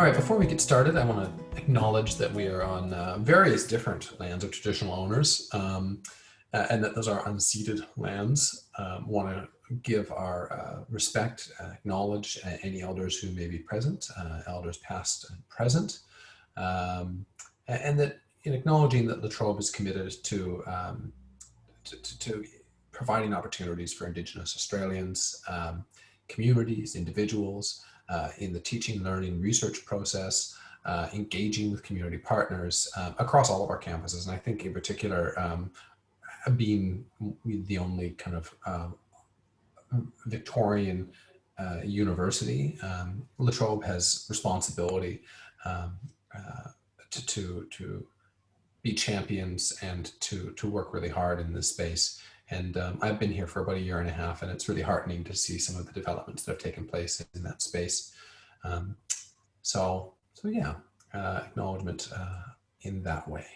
All right, before we get started, I want to acknowledge that we are on various different lands of traditional owners, and that those are unceded lands. Want to give our respect, acknowledge any elders who may be present, elders past and present, and that in acknowledging that Latrobe is committed to providing opportunities for Indigenous Australians, communities, individuals, in the teaching, learning, research process, engaging with community partners across all of our campuses. And I think in particular, being the only kind of Victorian university, Latrobe has responsibility to be champions and to work really hard in this space. And I've been here for about 1.5 years, and it's really heartening to see some of the developments that have taken place in that space. So yeah, acknowledgement in that way.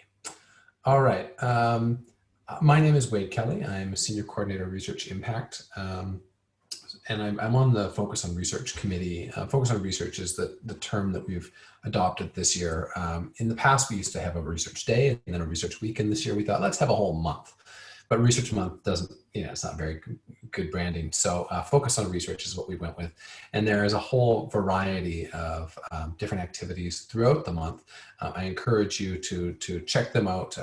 All right. My name is Wade Kelly. I'm a Senior Coordinator of Research Impact. And I'm on the Focus on Research Committee. Focus on Research is the term that we've adopted this year. In the past, we used to have a research day and then a research week. And this year we thought, let's have a whole month. But Research Month doesn't, it's not very good branding. So Focus on Research is what we went with. And there is a whole variety of different activities throughout the month. I encourage you to check them out.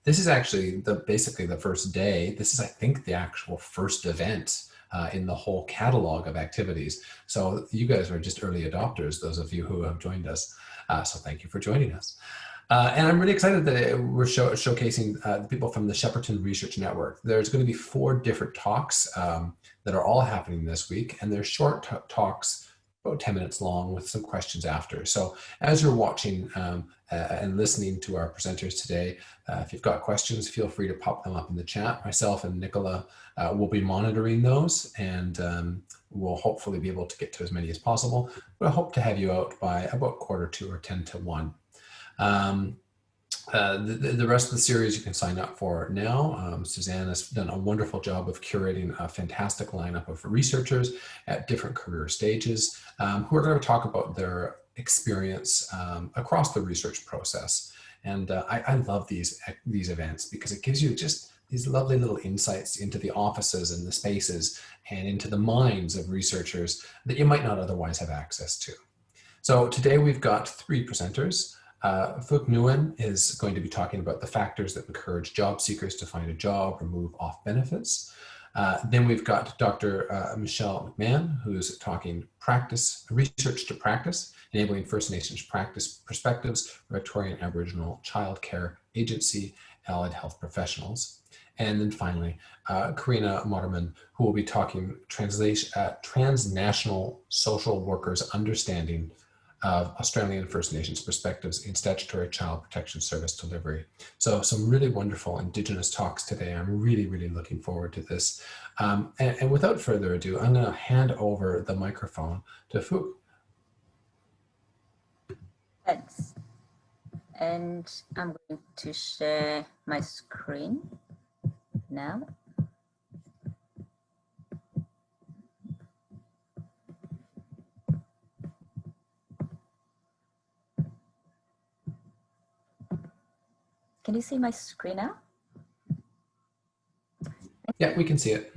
This is actually basically the first day. This is, I think, the actual first event in the whole catalog of activities. So you guys are just early adopters, those of you who have joined us. So thank you for joining us. And I'm really excited that we're showcasing the people from the Shepparton Research Network. There's going to be 4 different talks that are all happening this week, and they're short talks, about 10 minutes long, with some questions after. So as you're watching and listening to our presenters today, if you've got questions, feel free to pop them up in the chat. Myself and Nicola will be monitoring those, and we'll hopefully be able to get to as many as possible. But I hope to have you out by about 12:45 or 10 to 1. The rest of the series you can sign up for now. Suzanne has done a wonderful job of curating a fantastic lineup of researchers at different career stages who are going to talk about their experience across the research process. And I love these events because it gives you just these lovely little insights into the offices and the spaces and into the minds of researchers that you might not otherwise have access to. So today we've got 3 presenters. Phuc Nguyen is going to be talking about the factors that encourage job seekers to find a job or move off benefits. Then we've got Dr. Michelle McMahon, who's talking research to practice, enabling First Nations practice perspectives for Victorian Aboriginal Childcare Agency, allied health professionals. And then finally, Karina Moderman, who will be talking transnational social workers' understanding of Australian First Nations perspectives in statutory child protection service delivery. So some really wonderful Indigenous talks today. I'm really, really looking forward to this. And without further ado, I'm going to hand over the microphone to Phuc. Thanks. And I'm going to share my screen now. Can you see my screen now? Yeah, we can see it.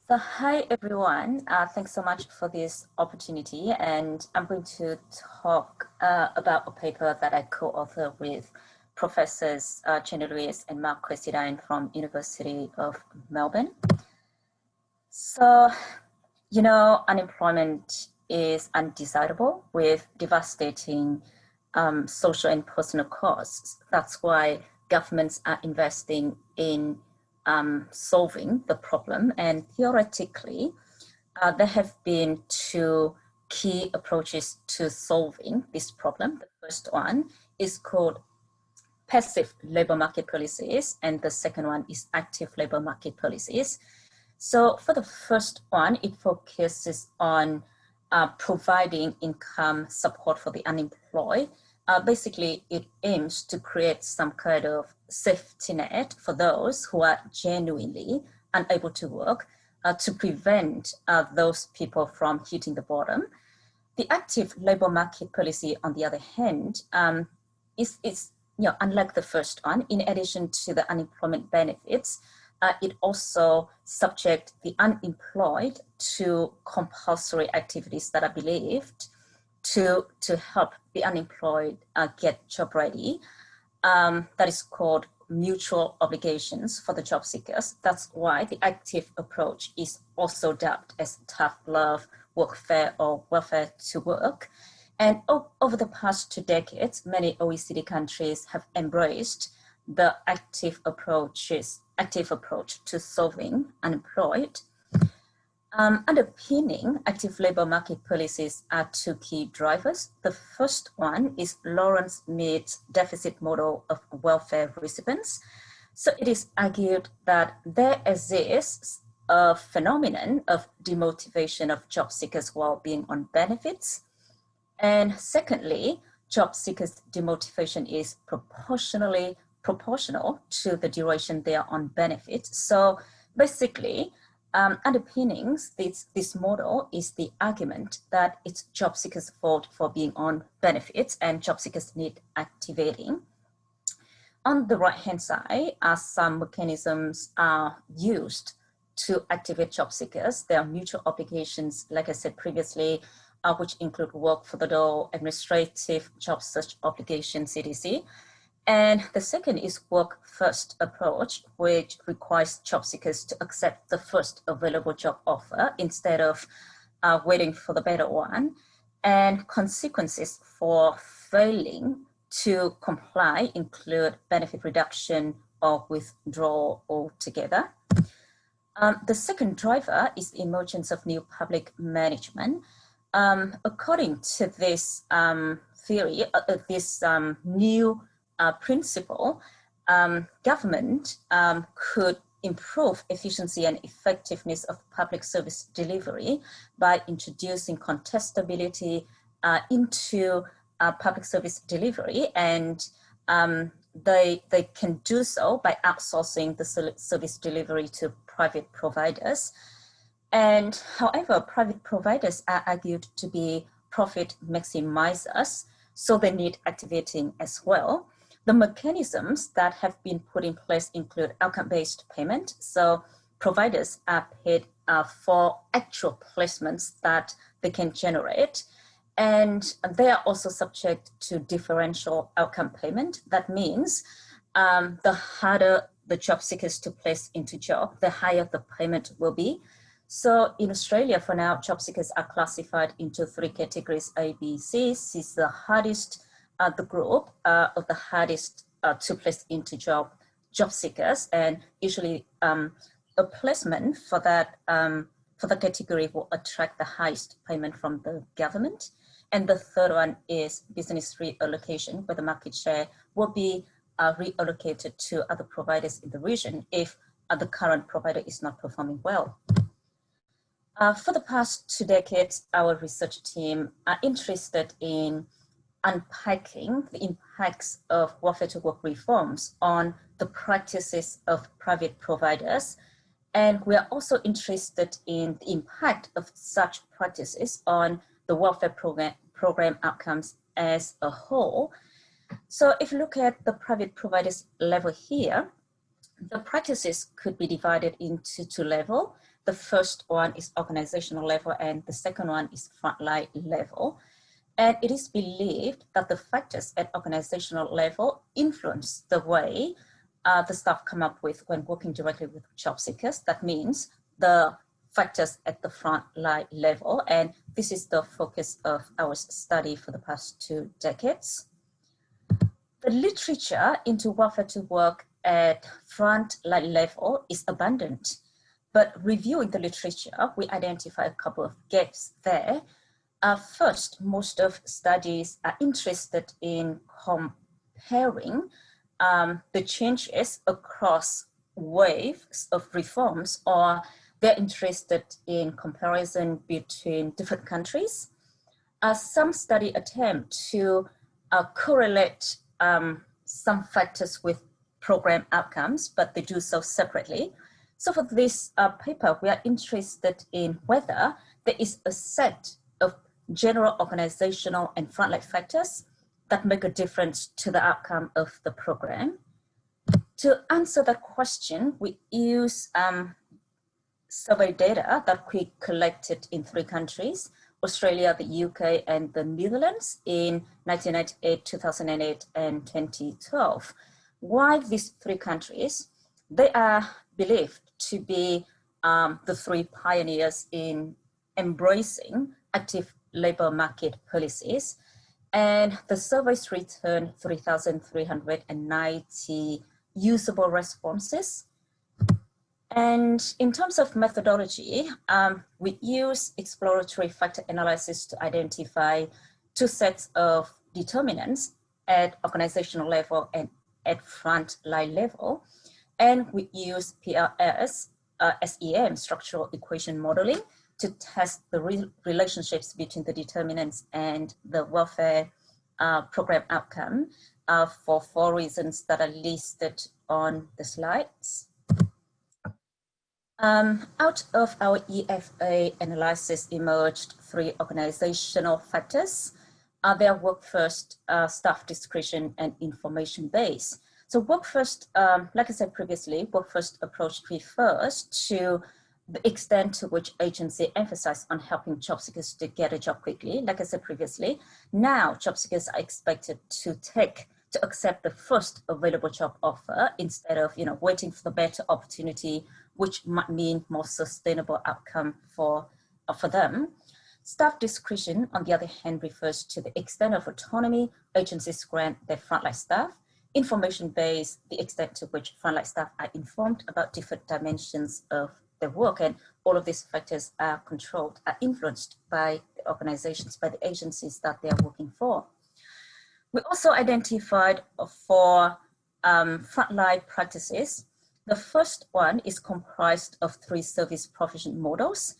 So hi, everyone. Thanks so much for this opportunity. And I'm going to talk about a paper that I co-authored with Professors Jenny Lewis and Mark Cressida from University of Melbourne. So, unemployment is undesirable with devastating social and personal costs. That's why governments are investing in solving the problem. And theoretically, there have been 2 key approaches to solving this problem. The first one is called passive labor market policies, and the second one is active labor market policies. So for the first one, it focuses on providing income support for the unemployed. Basically, it aims to create some kind of safety net for those who are genuinely unable to work to prevent those people from hitting the bottom. The active labor market policy, on the other hand, is unlike the first one. In addition to the unemployment benefits, it also subject the unemployed to compulsory activities that are believed to help the unemployed get job ready. That is called mutual obligations for the job seekers. That's why the active approach is also dubbed as tough love, workfare, or welfare to work. And over the past 2 decades, many OECD countries have embraced the active approach to solving unemployed. Underpinning active labor market policies are 2 key drivers. The first one is Lawrence Mead's deficit model of welfare recipients. So it is argued that there exists a phenomenon of demotivation of job seekers while being on benefits. And secondly, job seekers' demotivation is proportional to the duration they are on benefits. So basically, underpinnings this model is the argument that it's job seekers' fault for being on benefits and job seekers need activating. On the right-hand side, some mechanisms are used to activate job seekers. There are mutual obligations, like I said previously, which include work for the door, administrative job search obligation, CDC. And the second is work first approach, which requires job seekers to accept the first available job offer instead of waiting for the better one. And consequences for failing to comply include benefit reduction or withdrawal altogether. The second driver is the emergence of new public management. According to this theory, this new principle, government could improve efficiency and effectiveness of public service delivery by introducing contestability into public service delivery, and they can do so by outsourcing the service delivery to private providers. And however, private providers are argued to be profit maximizers, so they need activating as well. The mechanisms that have been put in place include outcome-based payment. So providers are paid for actual placements that they can generate. And they are also subject to differential outcome payment. That means the harder the job seekers to place into job, the higher the payment will be. So in Australia, for now, job seekers are classified into 3 categories, A, B, C. C is the hardest, the group of the hardest to place into job seekers, and usually a placement for that for the category will attract the highest payment from the government. And the third one is business reallocation, where the market share will be reallocated to other providers in the region if the current provider is not performing well. For the past 2 decades, our research team are interested in unpacking the impacts of welfare to work reforms on the practices of private providers. And we are also interested in the impact of such practices on the welfare program outcomes as a whole. So if you look at the private providers level here, the practices could be divided into 2 levels. The first one is organizational level, and the second one is frontline level. And it is believed that the factors at organizational level influence the way the staff come up with when working directly with job seekers. That means the factors at the frontline level, and this is the focus of our study for the past 2 decades. The literature into welfare to work at frontline level is abundant, but reviewing the literature, we identify a couple of gaps there. First, most of studies are interested in comparing the changes across waves of reforms, or they're interested in comparison between different countries. Some study attempt to correlate some factors with program outcomes, but they do so separately. So for this paper, we are interested in whether there is a set of general organizational and frontline factors that make a difference to the outcome of the program. To answer that question, we use survey data that we collected in 3 countries, Australia, the UK, and the Netherlands in 1998, 2008, and 2012. Why these 3 countries? They are believed to be the 3 pioneers in embracing active labor market policies. And the surveys returned 3,390 usable responses. And in terms of methodology, we use exploratory factor analysis to identify 2 sets of determinants at organizational level and at frontline level. And we use PRS, SEM, structural equation modeling, to test the relationships between the determinants and the welfare program outcome for 4 reasons that are listed on the slides. Out of our EFA analysis emerged 3 organizational factors. They are work first, staff discretion, and information base. So work first, like I said previously, work first approach refers to the extent to which agency emphasize on helping job seekers to get a job quickly. Like I said previously, now job seekers are expected to accept the first available job offer instead of waiting for the better opportunity, which might mean more sustainable outcome for them. Staff discretion, on the other hand, refers to the extent of autonomy agencies grant their frontline staff. Information-based, the extent to which frontline staff are informed about different dimensions of their work, and all of these factors are controlled, are influenced by the organizations, by the agencies that they are working for. We also identified 4 frontline practices. The first one is comprised of 3 service provision models.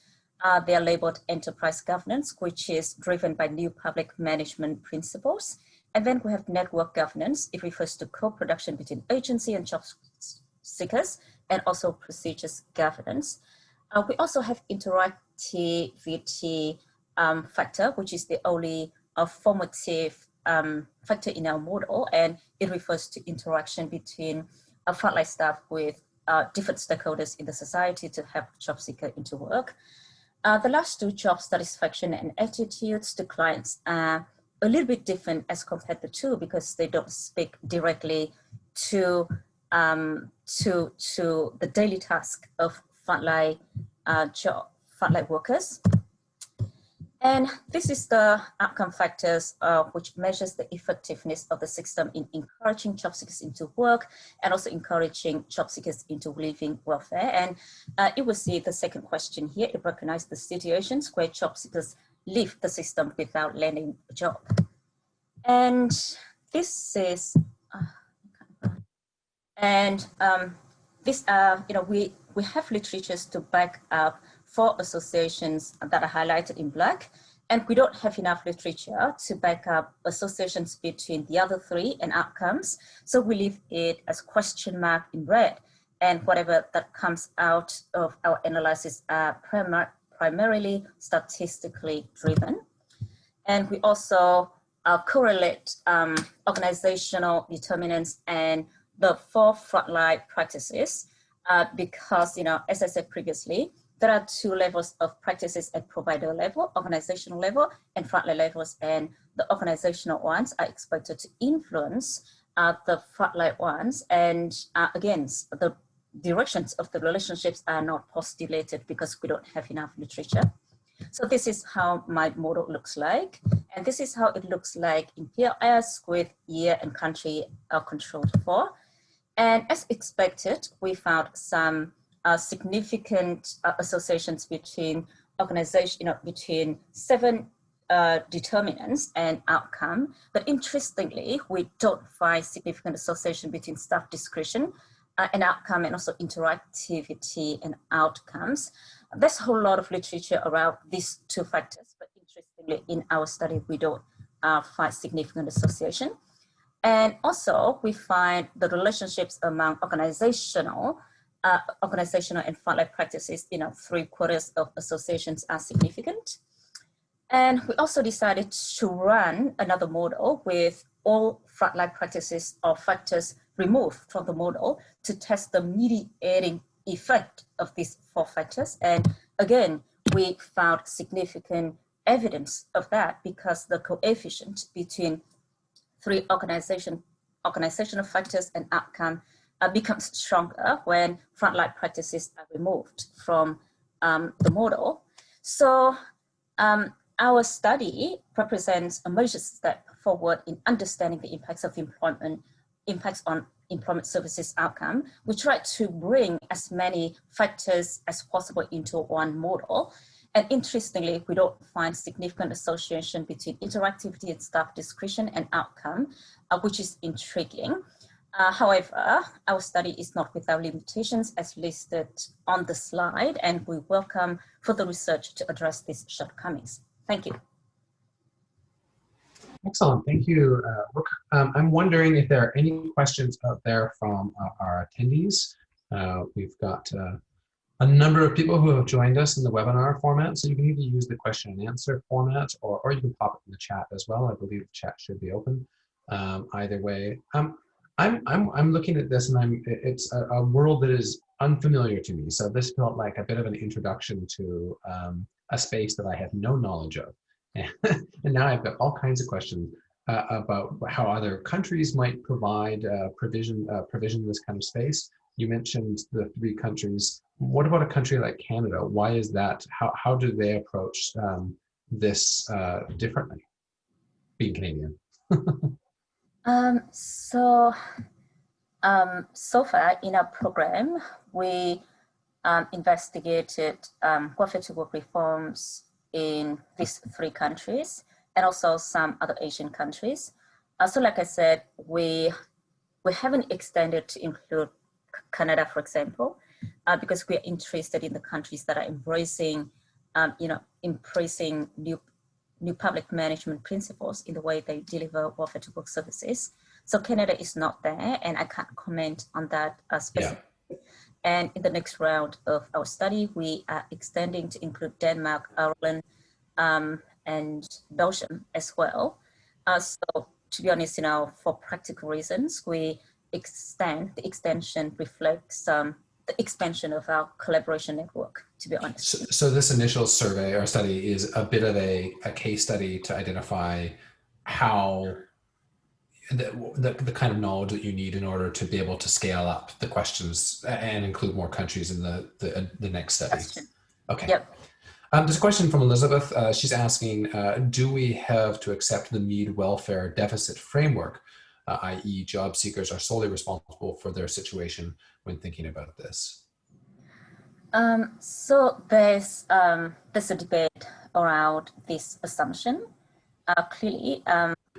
They are labeled enterprise governance, which is driven by new public management principles. And then we have network governance. It refers to co-production between agency and job seekers, and also procedures governance. We also have interactivity factor, which is the only formative factor in our model, and it refers to interaction between frontline staff with different stakeholders in the society to help job seeker into work. The last 2, job satisfaction and attitudes to clients, are a little bit different as compared to 2 because they don't speak directly to the daily task of frontline workers. And this is the outcome factors which measures the effectiveness of the system in encouraging job seekers into work and also encouraging job seekers into living welfare. And you will see the second question here, it recognizes the situations where job seekers leave the system without landing a job. And this is, these are, we have literatures to back up 4 associations that are highlighted in black, and we don't have enough literature to back up associations between the other 3 and outcomes. So we leave it as question mark in red, and whatever that comes out of our analysis are primarily statistically driven. And we also correlate organizational determinants and the 4 frontline practices because, as I said previously, there are 2 levels of practices at provider level, organizational level, and frontline levels, and the organizational ones are expected to influence the frontline ones. And again, the directions of the relationships are not postulated because we don't have enough literature. So this is how my model looks like. And this is how it looks like in PLS with year and country controlled for. And as expected, we found some significant associations between organization, between 7 determinants and outcome. But interestingly, we don't find significant association between staff discretion and outcome, and also interactivity and outcomes. There's a whole lot of literature around these 2 factors, but interestingly, in our study, we don't find significant association. And also, we find the relationships among organizational and frontline practices, 3/4 of associations are significant. And we also decided to run another model with all frontline practices or factors removed from the model to test the mediating effect of these 4 factors. And again, we found significant evidence of that because the coefficient between 3 organizational factors and outcome becomes stronger when frontline practices are removed from the model. So our study represents a major step forward in understanding the impacts of impacts on employment services outcome. We try to bring as many factors as possible into one model. And interestingly, we don't find significant association between interactivity and staff discretion and outcome, which is intriguing. However, our study is not without limitations as listed on the slide, and we welcome further research to address these shortcomings. Thank you. Excellent, thank you. I'm wondering if there are any questions out there from our attendees. We've got a number of people who have joined us in the webinar format, so you can either use the question and answer format, or you can pop it in the chat as well. I believe the chat should be open. Either way, I'm looking at this, and it's a world that is unfamiliar to me. So this felt like a bit of an introduction to a space that I had no knowledge of, and now I've got all kinds of questions about how other countries might provide provision this kind of space. You mentioned the 3 countries. What about a country like Canada? Why is that? How do they approach this differently, being Canadian? So far in our program, we investigated welfare to work reforms in these 3 countries and also some other Asian countries. So like I said, we haven't extended to include Canada, for example, because we are interested in the countries that are embracing new public management principles in the way they deliver welfare to work services. So Canada is not there, and I can't comment on that specifically. Yeah. And in the next round of our study, we are extending to include Denmark, Ireland, and Belgium as well. So to be honest, for practical reasons, the extension reflects the expansion of our collaboration network, to be honest. So this initial survey or study is a bit of a case study to identify how the kind of knowledge that you need in order to be able to scale up the questions and include more countries in the next study. Okay. Yep. There's a question from Elizabeth. She's asking, do we have to accept the Mead welfare deficit framework, i.e. job seekers are solely responsible for their situation when thinking about this? So there's a debate around this assumption. Clearly,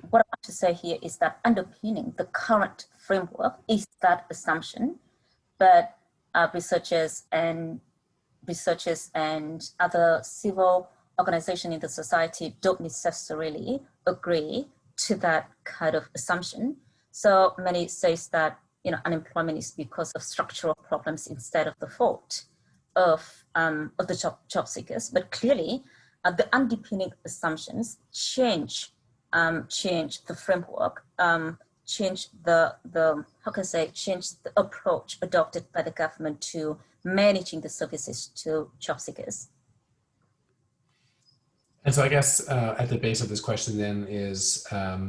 what I want to say here is that underpinning the current framework is that assumption, but researchers and other civil organizations in the society don't necessarily agree to that kind of assumption. So many say that unemployment is because of structural problems instead of the fault of the job seekers. But clearly, the underpinning assumptions change the framework, change the approach adopted by the government to managing the services to job seekers. And so I guess at the base of this question then is that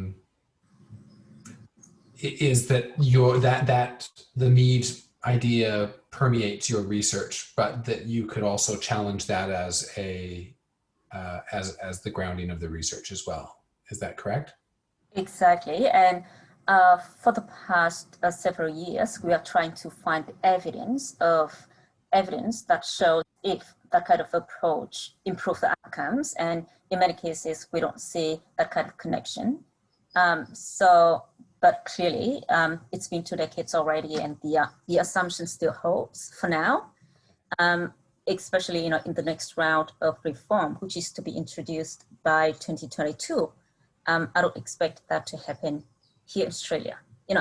the Mead idea permeates your research, but that you could also challenge that as as the grounding of the research as well. Is that correct? Exactly. And for the past several years, we are trying to find evidence that shows if that kind of approach improves the outcomes. And in many cases, we don't see that kind of connection. But clearly, it's been 2 decades already, and the assumption still holds for now, especially in the next round of reform, which is to be introduced by 2022. I don't expect that to happen here in Australia.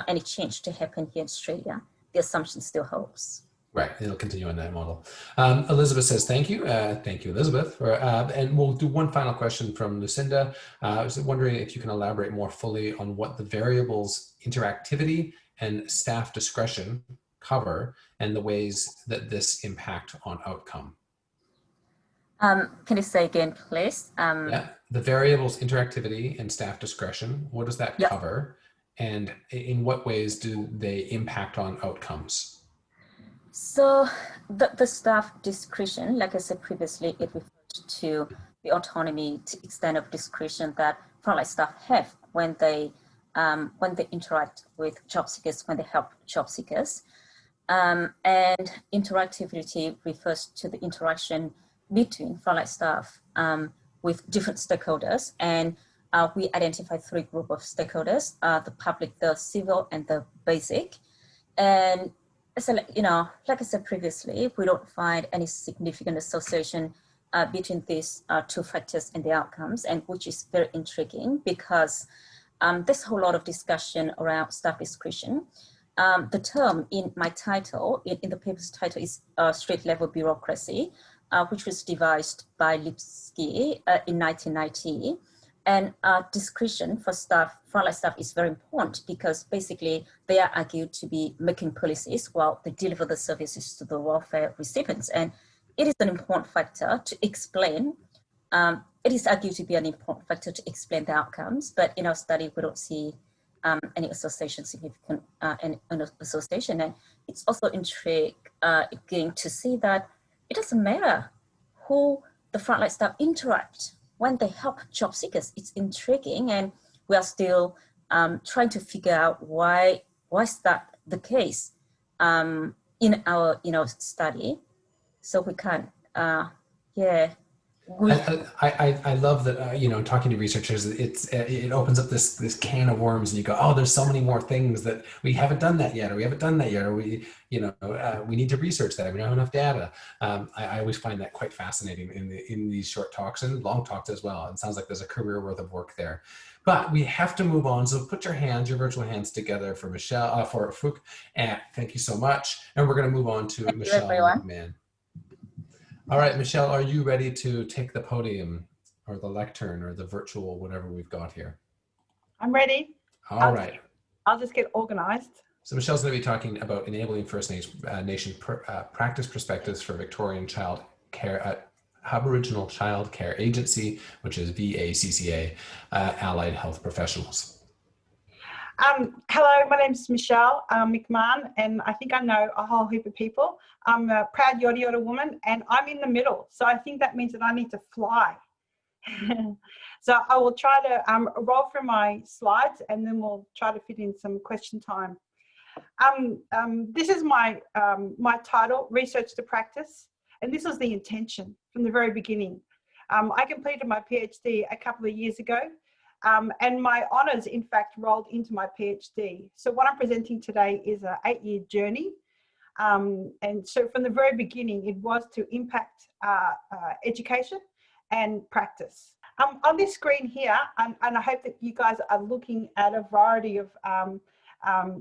Any change to happen here in Australia, the assumption still holds. Right, it'll continue on that model. Elizabeth says, thank you. Thank you, Elizabeth. And we'll do one final question from Lucinda. I was wondering if you can elaborate more fully on what the variables interactivity and staff discretion cover and the ways that this impact on outcome. Can you say again, please? Yeah, the variables interactivity and staff discretion, what does that Yeah. cover? And in what ways do they impact on outcomes? So the staff discretion, like I said previously, it refers to the autonomy to extent of discretion that frontline staff have when they interact with job seekers, when they help job seekers. And interactivity refers to the interaction between frontline staff with different stakeholders. And we identify three groups of stakeholders, the public, the civil, and the basic. And so, like I said previously, we don't find any significant association between these two factors and the outcomes, and which is very intriguing because there's a whole lot of discussion around staff discretion. The term in my title, in the paper's title, is street level bureaucracy, which was devised by Lipsky in 1990. And discretion for staff, frontline staff, is very important because basically they are argued to be making policies while they deliver the services to the welfare recipients. And it is an important factor to explain, it is argued to be an important factor to explain the outcomes, but in our study, we don't see any association, significant any association. And it's also intriguing to see that it doesn't matter who the frontline staff interact when they help job seekers. It's intriguing, and we are still trying to figure out why is that the case in our study. So we can't, yeah. I love that, talking to researchers, it opens up this can of worms, and you go, oh, there's so many more things that we haven't done that yet, or we haven't done that yet, or we need to research that. We don't have enough data. I always find that quite fascinating in these short talks and long talks as well. It sounds like there's a career worth of work there. But we have to move on. So put your virtual hands together for Michelle, for Phuc. And thank you so much. And we're going to move on to Michelle McMahon. All right, Michelle, are you ready to take the podium or the lectern or the virtual, whatever we've got here? I'm ready. All right. I'll just get organized. So Michelle's going to be talking about enabling First Nation practice perspectives for Victorian child care, Aboriginal Child Care Agency, which is VACCA, Allied Health Professionals. Hello, my name's Michelle McMahon, and I think I know a whole heap of people. I'm a proud Yoda Yoda woman, and I'm in the middle. So I think that means that I need to fly. So I will try to roll through my slides, and then we'll try to fit in some question time. This is my title, Research to Practice, and this was the intention from the very beginning. I completed my PhD a couple of years ago. And my honours, in fact, rolled into my PhD. So what I'm presenting today is an 8-year journey. And so from the very beginning, it was to impact education and practice. On this screen here, and I hope that you guys are looking at a variety of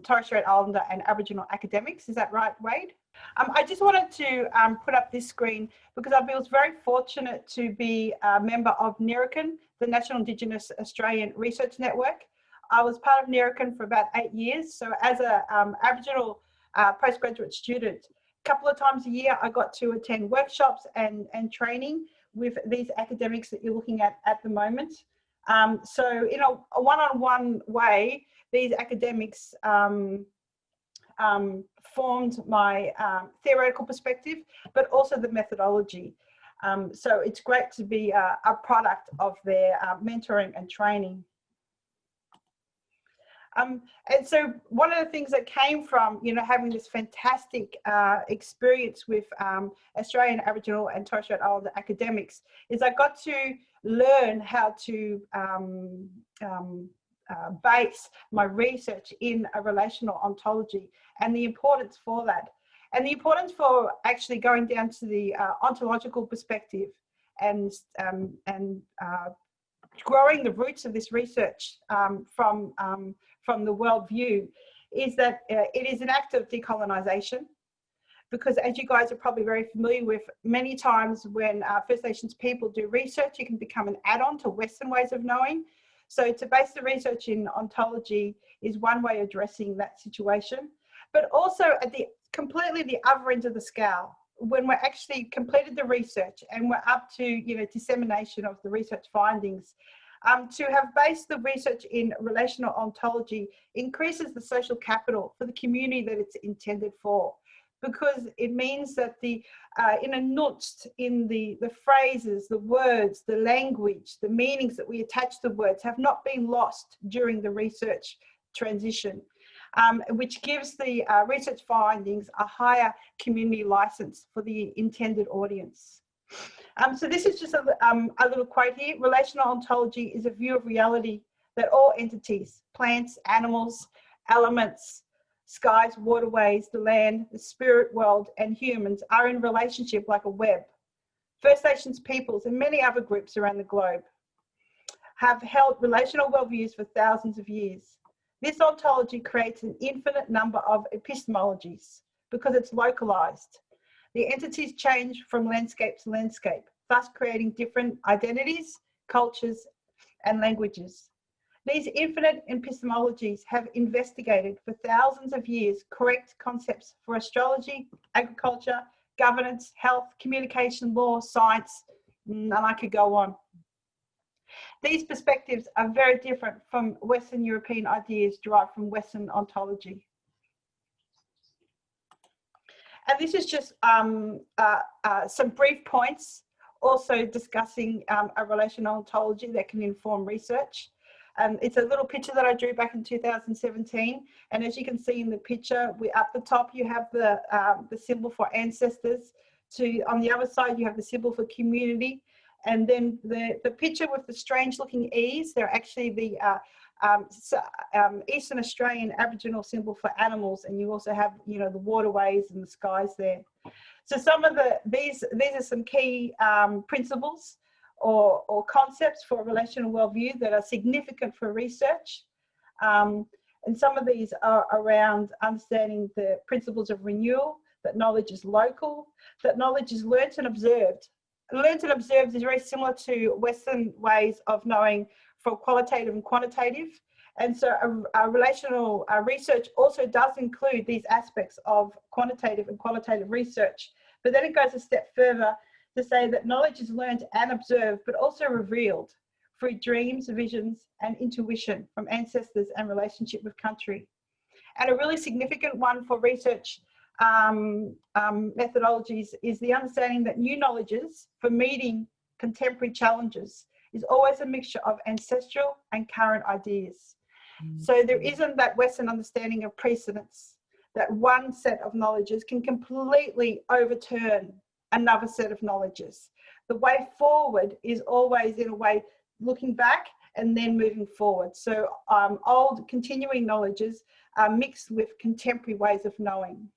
Torres Strait Islander and Aboriginal academics. Is that right, Wade? I just wanted to put up this screen because I was very fortunate to be a member of NIRICAN, the National Indigenous Australian Research Network. I was part of NIRICAN for about 8 years. So as an Aboriginal postgraduate student, a couple of times a year, I got to attend workshops and training with these academics that you're looking at the moment. So in a one-on-one way, these academics formed my theoretical perspective, but also the methodology. So it's great to be a product of their mentoring and training. And so one of the things that came from, having this fantastic experience with Australian Aboriginal and Torres Strait Islander academics is I got to learn how to base my research in a relational ontology and the importance for that. And the importance for actually going down to the ontological perspective and growing the roots of this research from the world view is that it is an act of decolonisation. because as you guys are probably very familiar with, many times when First Nations people do research, it can become an add-on to Western ways of knowing. So to base the research in ontology is one way of addressing that situation. But also at the completely the other end of the scale, when we're actually completed the research and we're up to, you know, dissemination of the research findings, to have based the research in relational ontology increases the social capital for the community that it's intended for, because it means that the enunced in the phrases, the words, the language, the meanings that we attach to words have not been lost during the research transition, which gives the research findings a higher community license for the intended audience. So this is just a little quote here. Relational ontology is a view of reality that all entities, plants, animals, elements, skies, waterways, the land, the spirit world, and humans are in relationship like a web. First Nations peoples and many other groups around the globe have held relational worldviews for thousands of years. This ontology creates an infinite number of epistemologies because it's localized. The entities change from landscape to landscape, thus creating different identities, cultures, and languages. These infinite epistemologies have investigated for thousands of years correct concepts for astrology, agriculture, governance, health, communication, law, science, and I could go on. These perspectives are very different from Western European ideas derived from Western ontology. And this is just some brief points, also discussing a relational ontology that can inform research. It's a little picture that I drew back in 2017. And as you can see in the picture, at the top, you have the symbol for ancestors. On the other side, you have the symbol for community. And then the picture with the strange looking E's, they're actually the Eastern Australian Aboriginal symbol for animals. And you also have, you know, the waterways and the skies there. So some of these are some key principles or concepts for a relational worldview that are significant for research. And some of these are around understanding the principles of renewal, that knowledge is local, that knowledge is learnt and observed. Learnt and observed is very similar to Western ways of knowing for qualitative and quantitative. And so a relational research also does include these aspects of quantitative and qualitative research. But then it goes a step further to say that knowledge is learned and observed, but also revealed through dreams, visions, and intuition from ancestors and relationship with country. And a really significant one for research methodologies is the understanding that new knowledges for meeting contemporary challenges is always a mixture of ancestral and current ideas. So there isn't that Western understanding of precedence, that one set of knowledges can completely overturn another set of knowledges. The way forward is always, in a way, looking back and then moving forward. So old continuing knowledges are mixed with contemporary ways of knowing.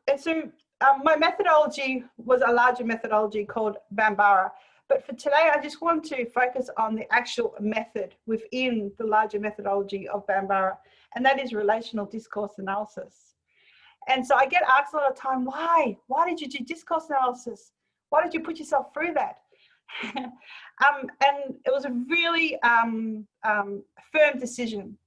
And so my methodology was a larger methodology called Bambara. But for today, I just want to focus on the actual method within the larger methodology of Bambara, and that is relational discourse analysis. And so I get asked a lot of time, why? Why did you do discourse analysis? Why did you put yourself through that? And it was a really firm decision.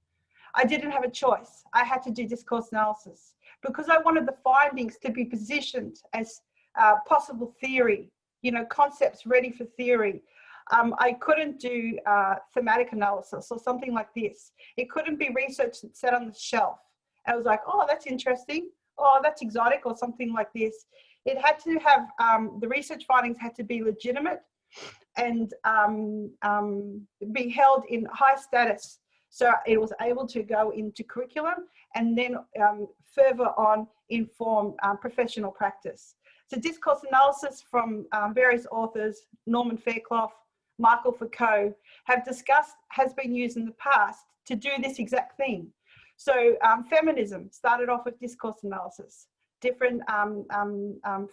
I didn't have a choice. I had to do discourse analysis because I wanted the findings to be positioned as possible theory, you know, concepts ready for theory. I couldn't do thematic analysis or something like this. It couldn't be research that sat on the shelf. I was like, oh, that's interesting. Oh, that's exotic or something like this. It had to have, the research findings had to be legitimate and be held in high status. So it was able to go into curriculum and then further on inform professional practice. So discourse analysis from various authors, Norman Fairclough, Michael Foucault, have discussed, has been used in the past to do this exact thing. So feminism started off with discourse analysis. Different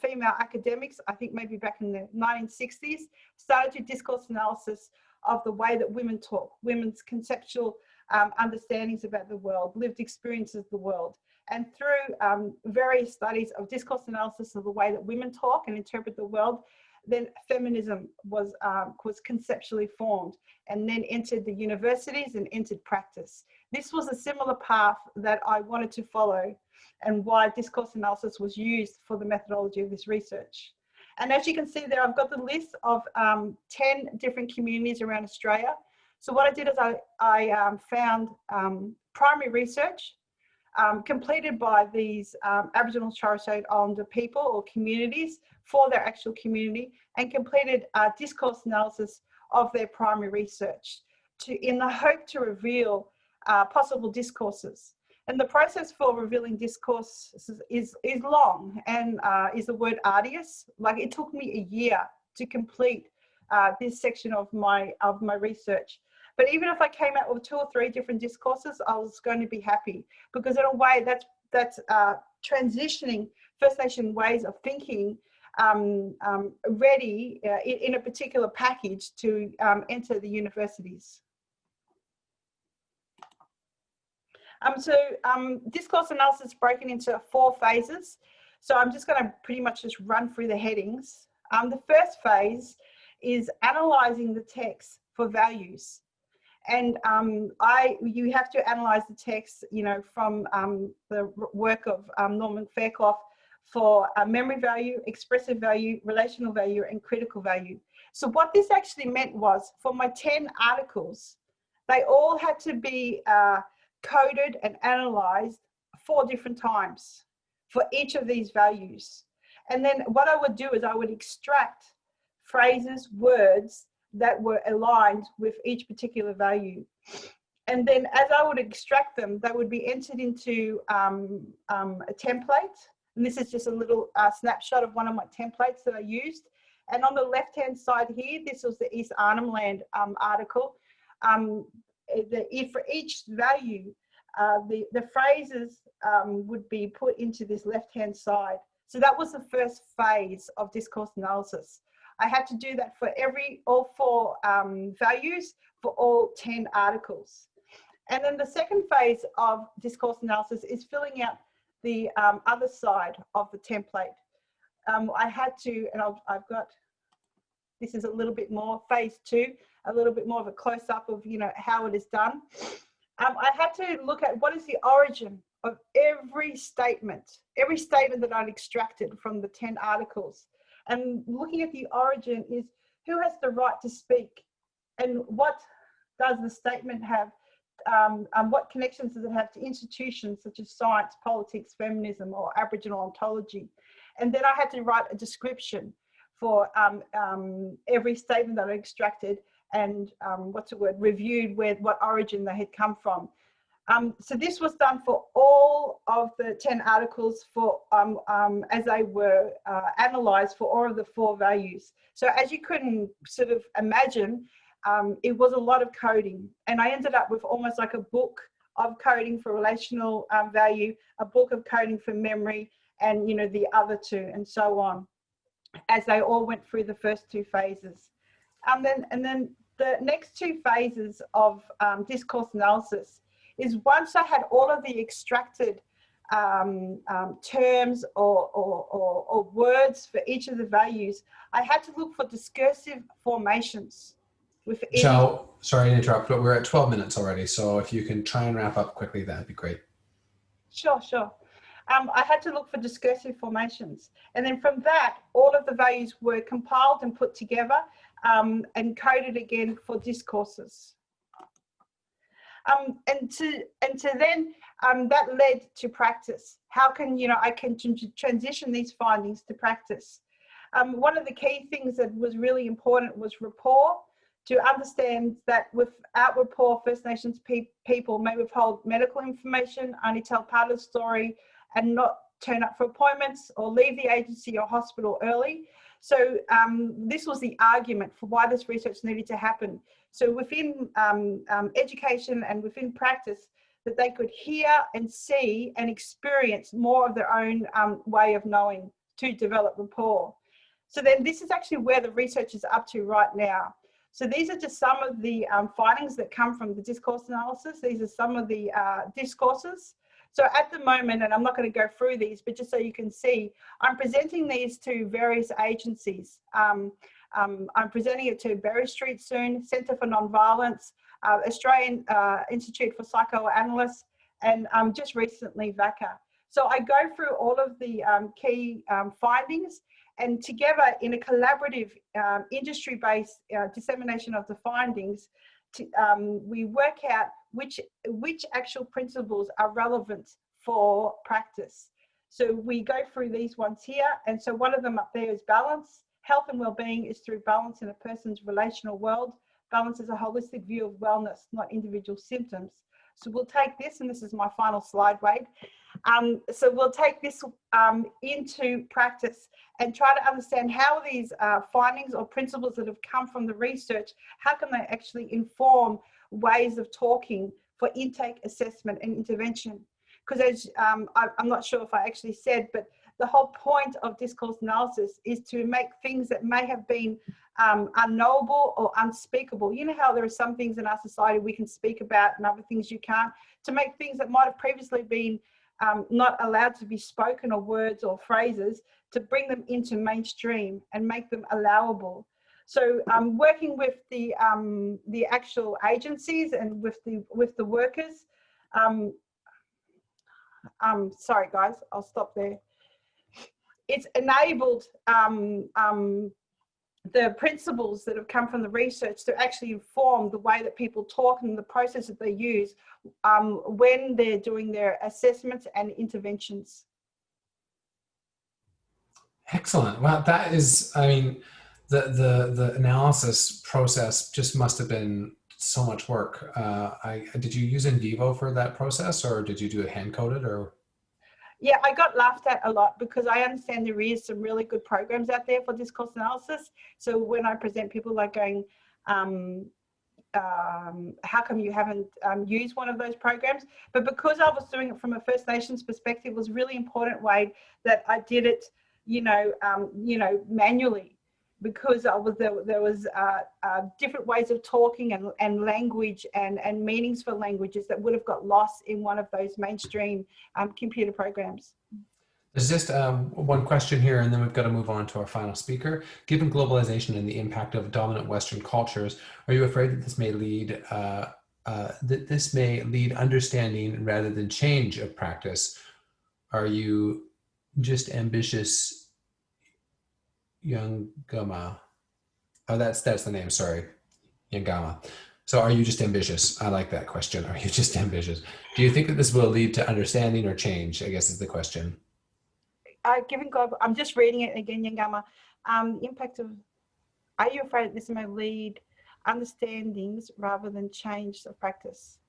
female academics, I think maybe back in the 1960s, started to discourse analysis of the way that women talk, women's conceptual understandings about the world, lived experiences of the world. And through various studies of discourse analysis of the way that women talk and interpret the world, then feminism was conceptually formed, and then entered the universities and entered practice. This was a similar path that I wanted to follow, and why discourse analysis was used for the methodology of this research. And as you can see there, I've got the list of 10 different communities around Australia. So what I did is I found primary research completed by these Aboriginal and Torres Strait Islander people or communities for their actual community, and completed discourse analysis of their primary research in the hope to reveal possible discourses. And the process for revealing discourses is long, and is the word arduous. Like, it took me a year to complete this section of my research. But even if I came out with 2 or 3 different discourses, I was going to be happy, because in a way that's transitioning First Nation ways of thinking ready in a particular package to enter the universities. Discourse analysis is broken into 4 phases. So I'm just going to pretty much just run through the headings. The first phase is analysing the text for values. And you have to analyse the text, you know, from the work of Norman Fairclough for memory value, expressive value, relational value, and critical value. So what this actually meant was, for my 10 articles, they all had to be coded and analysed 4 different times for each of these values. And then what I would do is I would extract phrases, words that were aligned with each particular value. And then as I would extract them, they would be entered into a template. And this is just a little snapshot of one of my templates that I used. And on the left-hand side here, this was the East Arnhem Land article. For each value, the phrases would be put into this left-hand side. So that was the first phase of discourse analysis. I had to do that for all 4 values for all 10 articles. And then the second phase of discourse analysis is filling out the other side of the template. I had to, and I've got, this is a little bit more, phase 2, a little bit more of a close-up of, you know, how it is done. I had to look at what is the origin of every statement that I'd extracted from the 10 articles. And looking at the origin is, who has the right to speak, and what does the statement have, what connections does it have to institutions such as science, politics, feminism, or Aboriginal ontology. And then I had to write a description for every statement that I extracted, and reviewed what origin they had come from. So this was done for all of the 10 articles for as they were analysed for all of the 4 values. So as you couldn't sort of imagine, it was a lot of coding, and I ended up with almost like a book of coding for relational value, a book of coding for memory, and, you know, the other 2, and so on, as they all went through the first 2 phases. And then the next 2 phases of discourse analysis is, once I had all of the extracted terms or words for each of the values, I had to look for discursive formations within. Michelle, sorry to interrupt, but we're at 12 minutes already. So if you can try and wrap up quickly, that'd be great. Sure. I had to look for discursive formations. And then from that, all of the values were compiled and put together and coded again for discourses. And then that led to practice. How can, you know, I can transition these findings to practice? One of the key things that was really important was rapport, to understand that without rapport, First Nations people may withhold medical information, only tell part of the story, and not turn up for appointments or leave the agency or hospital early. So this was the argument for why this research needed to happen. So within education and within practice, that they could hear and see and experience more of their own way of knowing to develop rapport. So then this is actually where the research is up to right now. So these are just some of the findings that come from the discourse analysis. These are some of the discourses. So at the moment, and I'm not going to go through these, but just so you can see, I'm presenting these to various agencies. I'm presenting it to Berry Street soon, Centre for Nonviolence, Australian Institute for Psychoanalysts, and just recently VACA. So I go through all of the key findings, and together in a collaborative industry-based dissemination of the findings, we work out which actual principles are relevant for practice. So we go through these ones here, and so one of them up there is balance. Health and well-being is through balance in a person's relational world. Balance is a holistic view of wellness, not individual symptoms. So we'll take this, and this is my final slide, Wade. So we'll take this into practice and try to understand how these findings or principles that have come from the research, how can they actually inform ways of talking for intake, assessment and intervention. Because as I'm not sure if I actually said, but the whole point of discourse analysis is to make things that may have been unknowable or unspeakable. You know how there are some things in our society we can speak about and other things you can't, to make things that might have previously been not allowed to be spoken, or words or phrases, to bring them into mainstream and make them allowable. So working with the actual agencies and with the workers. Sorry guys, I'll stop there. It's enabled the principles that have come from the research to actually inform the way that people talk and the process that they use when they're doing their assessments and interventions. Excellent. Well, that is, I mean, the analysis process just must have been so much work. Did you use in vivo for that process, or did you do it hand-coded, or? Yeah, I got laughed at a lot because I understand there is some really good programs out there for discourse analysis. So when I present, people are going, how come you haven't used one of those programs? But because I was doing it from a First Nations perspective, it was really important, Wade, that I did it, manually, because there was different ways of talking and language and meanings for languages that would have got lost in one of those mainstream computer programs. There's just one question here, and then we've got to move on to our final speaker. Given globalization and the impact of dominant Western cultures, are you afraid that this may lead understanding rather than change of practice? Are you just ambitious, Yangama? Oh, that's the name. Sorry, Yangama. So, are you just ambitious? I like that question. Are you just ambitious? Do you think that this will lead to understanding or change, I guess is the question. Given global, I'm just reading it again, Yangama. Impact of, are you afraid that this may lead understandings rather than change the practice?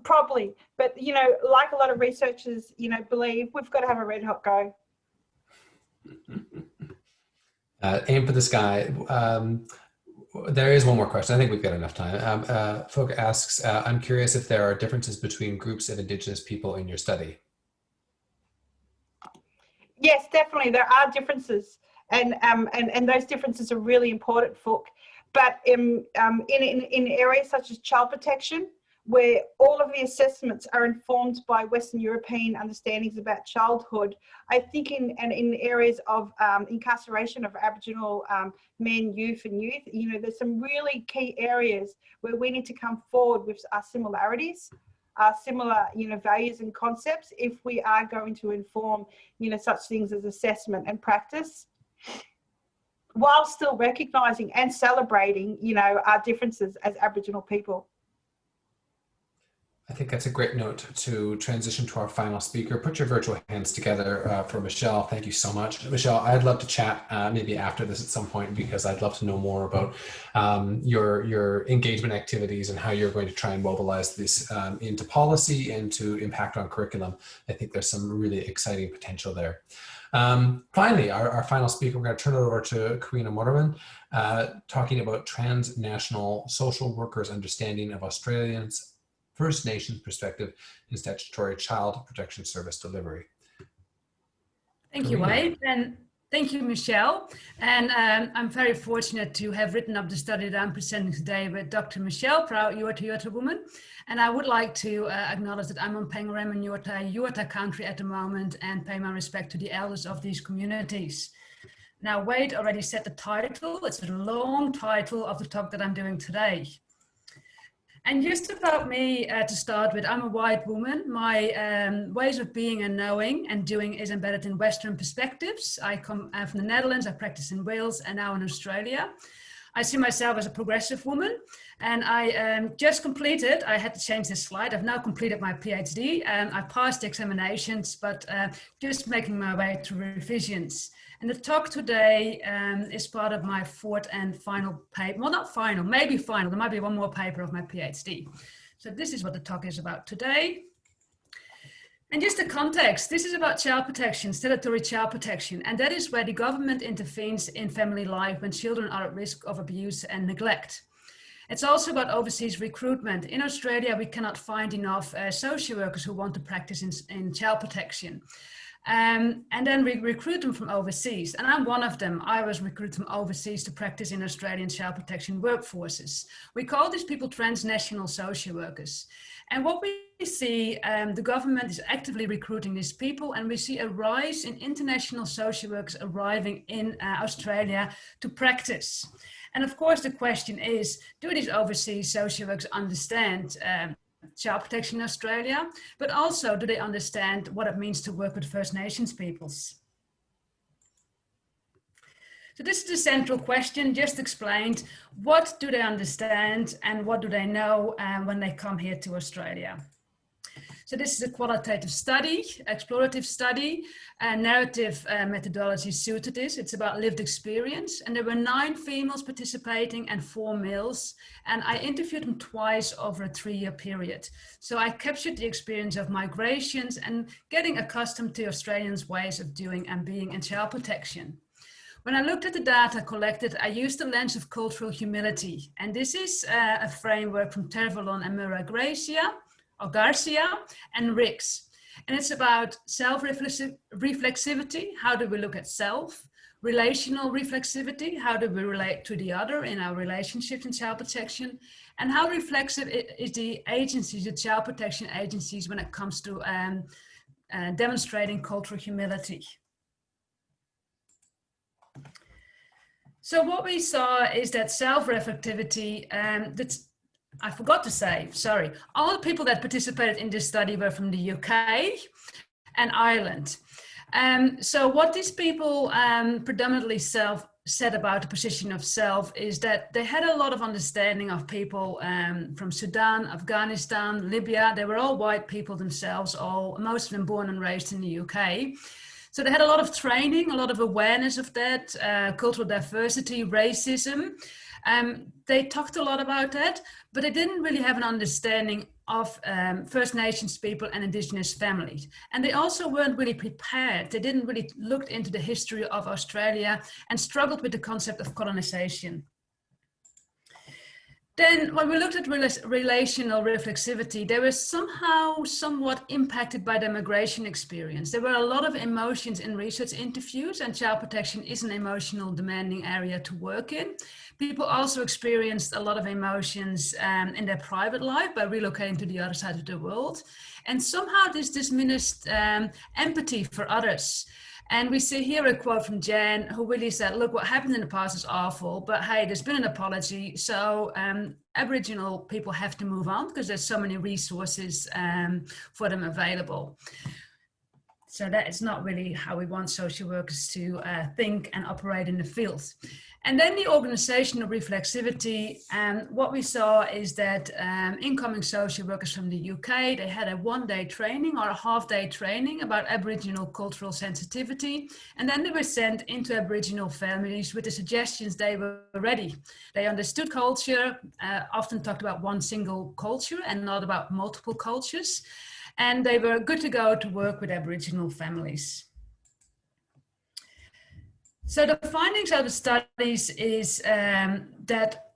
Probably, but like a lot of researchers, believe we've got to have a red hot go. Aim for the sky. There is one more question. I think we've got enough time. Folk asks, I'm curious if there are differences between groups of Indigenous people in your study. Yes, definitely. There are differences, and those differences are really important, Folk. But in areas such as child protection, where all of the assessments are informed by Western European understandings about childhood, I think in areas of incarceration of Aboriginal men, youth, there's some really key areas where we need to come forward with our similarities. Similar, values and concepts, if we are going to inform, such things as assessment and practice, while still recognising and celebrating, our differences as Aboriginal people. I think that's a great note to transition to our final speaker. Put your virtual hands together for Michelle. Thank you so much. Michelle, I'd love to chat maybe after this at some point, because I'd love to know more about your engagement activities and how you're going to try and mobilize this into policy and to impact on curriculum. I think there's some really exciting potential there. Finally, our final speaker, we're going to turn it over to Karina Morderman, talking about transnational social workers' understanding of Australians' First Nations perspective in statutory child protection service delivery. Thank you, Wade. And Thank you, Michelle. And I'm very fortunate to have written up the study that I'm presenting today with Dr. Michelle, proud Yorta woman. And I would like to acknowledge that I'm on Penguin Yorta country at the moment and pay my respect to the elders of these communities. Now, Wade already said the title. It's a long title of the talk that I'm doing today. And just about me to start with, I'm a white woman. My ways of being and knowing and doing is embedded in Western perspectives. I come from the Netherlands, I practice in Wales and now in Australia. I see myself as a progressive woman, and I just completed, I had to change this slide, I've now completed my PhD and I passed the examinations, but just making my way through revisions. And the talk today is part of my fourth and final paper. Well, not final, maybe final. There might be one more paper of my PhD. So this is what the talk is about today. And just the context, this is about child protection, statutory child protection. And that is where the government intervenes in family life when children are at risk of abuse and neglect. It's also about overseas recruitment. In Australia, we cannot find enough social workers who want to practice in child protection. And then we recruit them from overseas. And I'm one of them. I was recruited from overseas to practice in Australian child protection workforces. We call these people transnational social workers. And what we see, the government is actively recruiting these people, and we see a rise in international social workers arriving in Australia to practice. And of course, the question is, do these overseas social workers understand child protection in Australia, but also do they understand what it means to work with First Nations peoples? So this is the central question, just explained. What do they understand and what do they know when they come here to Australia? So this is a qualitative study, explorative study, narrative methodology suited this. It's about lived experience. And there were 9 females participating and 4 males. And I interviewed them twice over a 3-year period. So I captured the experience of migrations and getting accustomed to Australians' ways of doing and being in child protection. When I looked at the data collected, I used the lens of cultural humility. And this is a framework from Tervalon and Garcia and Ricks. And it's about self-reflexivity. How do we look at self? Relational reflexivity. How do we relate to the other in our relationships in child protection? And how reflexive is the agencies, the child protection agencies, when it comes to demonstrating cultural humility? So what we saw is that self-reflectivity, I forgot to say, sorry, all the people that participated in this study were from the UK and Ireland. So what these people predominantly said about the position of self is that they had a lot of understanding of people from Sudan, Afghanistan, Libya. They were all white people themselves, most of them born and raised in the UK. So they had a lot of training, a lot of awareness of that, cultural diversity, racism. They talked a lot about that, but they didn't really have an understanding of First Nations people and Indigenous families. And they also weren't really prepared. They didn't really look into the history of Australia and struggled with the concept of colonization. Then when we looked at relational reflexivity, they were somehow somewhat impacted by their migration experience. There were a lot of emotions in research interviews, and child protection is an emotional demanding area to work in. People also experienced a lot of emotions in their private life by relocating to the other side of the world. And somehow this diminished empathy for others. And we see here a quote from Jan, who really said, look, what happened in the past is awful, but hey, there's been an apology. So Aboriginal people have to move on because there's so many resources for them available. So that is not really how we want social workers to think and operate in the field. And then the organizational reflexivity, what we saw is that incoming social workers from the UK, they had a 1-day training or a half-day training about Aboriginal cultural sensitivity. And then they were sent into Aboriginal families with the suggestions they were ready. They understood culture, often talked about one single culture and not about multiple cultures. And they were good to go to work with Aboriginal families. So the findings of the studies is that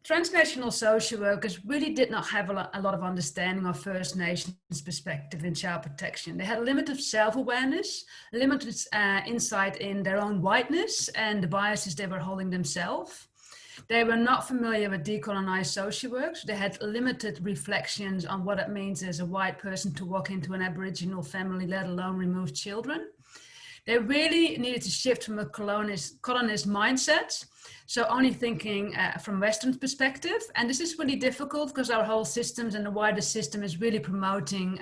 transnational social workers really did not have a lot of understanding of First Nations perspective in child protection. They had limited self-awareness, limited insight in their own whiteness and the biases they were holding themselves. They were not familiar with decolonized social work, so they had limited reflections on what it means as a white person to walk into an Aboriginal family, let alone remove children. They really needed to shift from a colonist mindset, so only thinking from Western perspective. And this is really difficult because our whole systems and the wider system is really promoting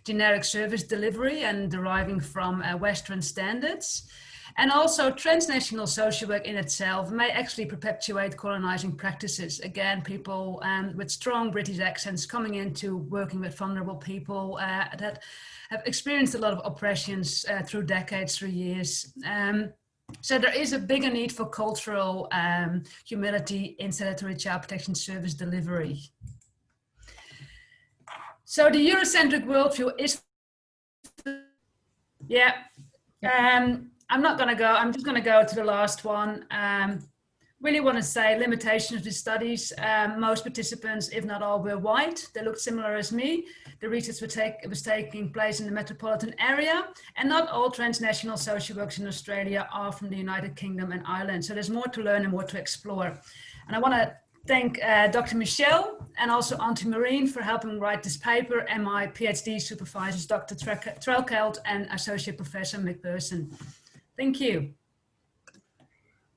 generic service delivery and deriving from Western standards. And also transnational social work in itself may actually perpetuate colonizing practices. Again, people with strong British accents coming into working with vulnerable people that have experienced a lot of oppressions through decades, through years. So there is a bigger need for cultural humility in statutory child protection service delivery. So the Eurocentric worldview is, I'm not going to go, I'm just going to go to the last one. Really want to say limitations of the studies. Most participants, if not all, were white. They looked similar as me. The research was taking place in the metropolitan area, and not all transnational social workers in Australia are from the United Kingdom and Ireland. So there's more to learn and more to explore. And I want to thank Dr. Michelle and also Auntie Marine for helping write this paper, and my PhD supervisors, Dr. Trelkeld and Associate Professor McPherson. Thank you.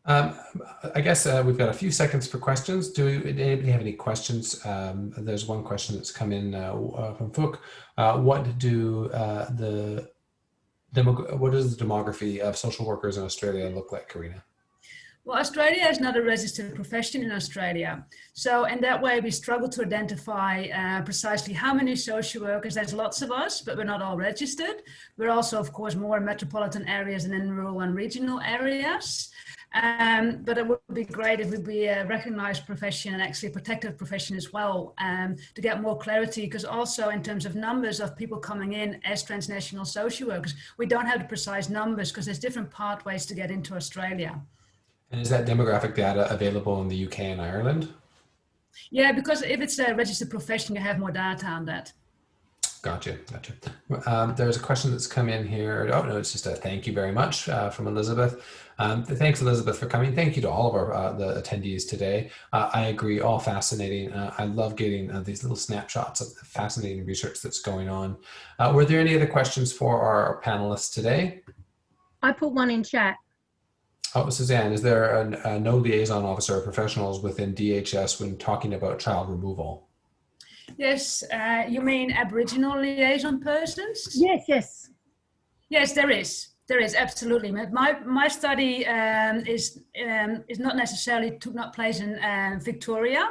I guess we've got a few seconds for questions. Do anybody have any questions? There's one question that's come in from Fook. What does the demography of social workers in Australia look like, Karina? Well, Australia is not a registered profession in Australia. So in that way, we struggle to identify precisely how many social workers. There's lots of us, but we're not all registered. We're also, of course, more in metropolitan areas than in rural and regional areas. But it would be great if we'd be a recognized profession and actually a protected profession as well, to get more clarity, because also in terms of numbers of people coming in as transnational social workers, we don't have the precise numbers because there's different pathways to get into Australia. And is that demographic data available in the UK and Ireland? Yeah, because if it's a registered profession, you have more data on that. Gotcha. There's a question that's come in here. Oh, no, it's just a thank you very much from Elizabeth. Thanks, Elizabeth, for coming. Thank you to all of our the attendees today. I agree, all fascinating. I love getting these little snapshots of the fascinating research that's going on. Were there any other questions for our panelists today? I put one in chat. Oh, Suzanne, is there a no liaison officer or professionals within DHS when talking about child removal? Yes, you mean Aboriginal liaison persons? Yes, yes. Yes, there is. There is, absolutely. My study is not necessarily took not place in Victoria.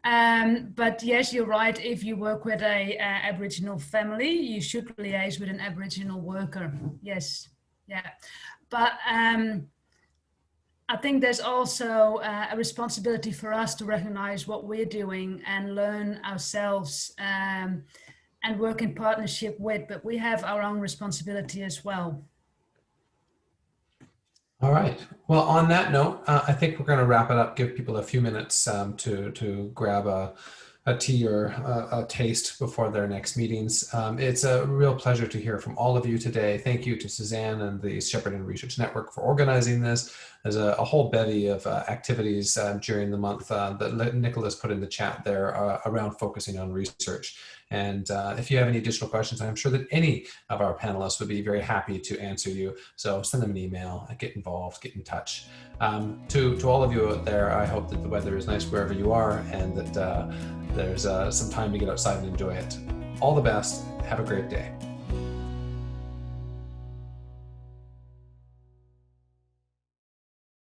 But yes, you're right. If you work with a Aboriginal family, you should liaise with an Aboriginal worker. Yes, yeah. But I think there's also a responsibility for us to recognize what we're doing and learn ourselves and work in partnership with, but we have our own responsibility as well. All right. Well, on that note, I think we're going to wrap it up, give people a few minutes to grab a tea or a taste before their next meetings. It's a real pleasure to hear from all of you today. Thank you to Suzanne and the Shepparton Research Network for organizing this. There's a whole bevy of activities during the month that Nicholas put in the chat there around focusing on research. And if you have any additional questions, I'm sure that any of our panelists would be very happy to answer you. So send them an email, get involved, get in touch. To all of you out there, I hope that the weather is nice wherever you are and that there's some time to get outside and enjoy it. All the best. Have a great day.